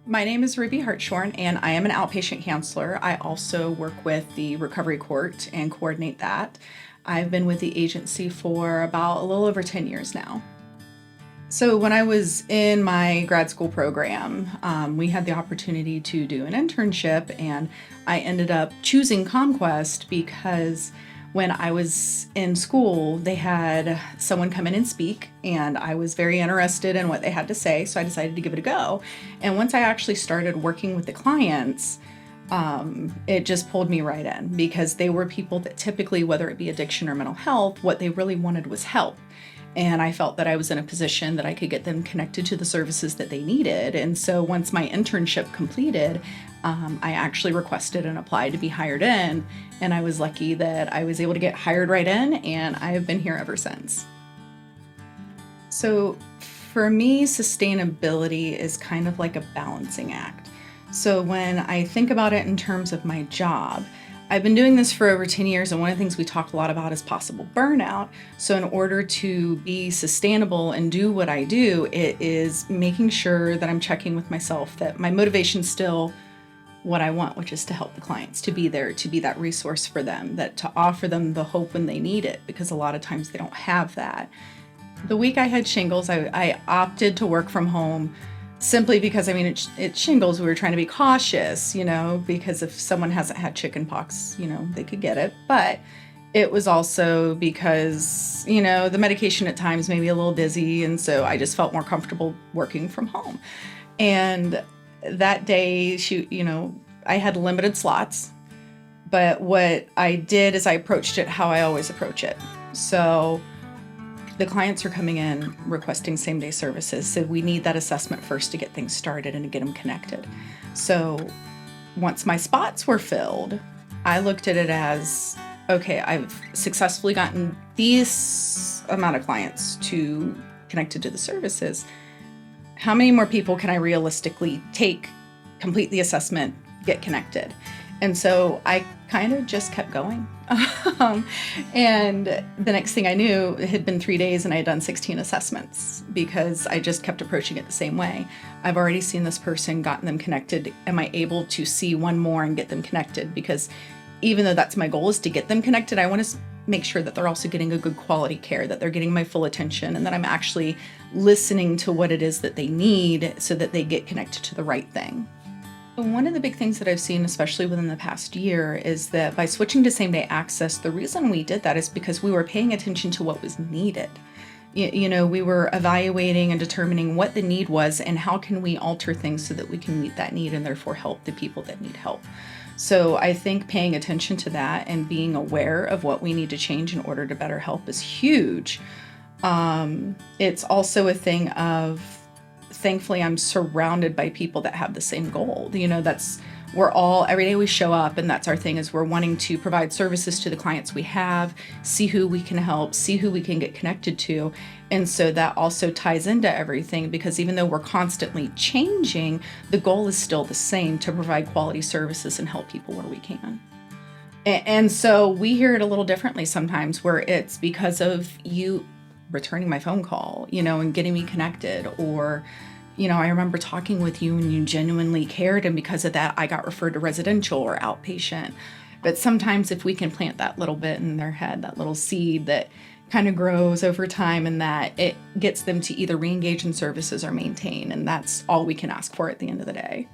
My name is Ruby Hartshorn, and I am an outpatient counselor. I also work with the recovery court and coordinate that. I've been with the agency for about a little over 10 years now. So when I was in my grad school program, we had the opportunity to do an internship, and I ended up choosing ComQuest because when I was in school, they had someone come in and speak, and I was very interested in what they had to say, so I decided to give it a go. And once I actually started working with the clients, it just pulled me right in because they were people that typically, whether it be addiction or mental health, what they really wanted was help. And I felt that I was in a position that I could get them connected to the services that they needed. And so once my internship completed, I actually requested and applied to be hired in. And I was lucky that I was able to get hired right in, and I have been here ever since. So for me, sustainability is kind of like a balancing act. So when I think about it in terms of my job, I've been doing this for over 10 years, and one of the things we talk a lot about is possible burnout. So in order to be sustainable and do what I do, it is making sure that I'm checking with myself that my motivation's still what I want, which is to help the clients, to be there, to be that resource for them, that to offer them the hope when they need it, because a lot of times they don't have that. The week I had shingles, I opted to work from home simply because, it's shingles. We were trying to be cautious, because if someone hasn't had chicken pox, they could get it. But it was also because, the medication at times made me a little dizzy. And so I just felt more comfortable working from home. And that day, I had limited slots. But what I did is I approached it how I always approach it. So the clients are coming in requesting same-day services, so we need that assessment first to get things started and to get them connected. So once my spots were filled, I looked at it as, okay, I've successfully gotten these amount of clients to connected to the services. How many more people can I realistically take, complete the assessment, get connected? And so I kind of just kept going. And the next thing I knew, it had been 3 days and I had done 16 assessments because I just kept approaching it the same way. I've already seen this person, gotten them connected. Am I able to see one more and get them connected? Because even though that's my goal, is to get them connected, I want to make sure that they're also getting a good quality care, that they're getting my full attention, and that I'm actually listening to what it is that they need so that they get connected to the right thing. One of the big things that I've seen, especially within the past year, is that by switching to same-day access, the reason we did that is because we were paying attention to what was needed. We were evaluating and determining what the need was and how can we alter things so that we can meet that need and therefore help the people that need help. So I think paying attention to that and being aware of what we need to change in order to better help is huge. It's also a thing of, thankfully, I'm surrounded by people that have the same goal. Every day we show up, and that's our thing, is we're wanting to provide services to the clients we have, see who we can help, see who we can get connected to. And so that also ties into everything, because even though we're constantly changing, the goal is still the same, to provide quality services and help people where we can. And so we hear it a little differently sometimes, where it's because of you returning my phone call, and getting me connected, or, I remember talking with you and you genuinely cared, and because of that, I got referred to residential or outpatient. But sometimes if we can plant that little bit in their head, that little seed that kind of grows over time, and that it gets them to either re-engage in services or maintain, and that's all we can ask for at the end of the day.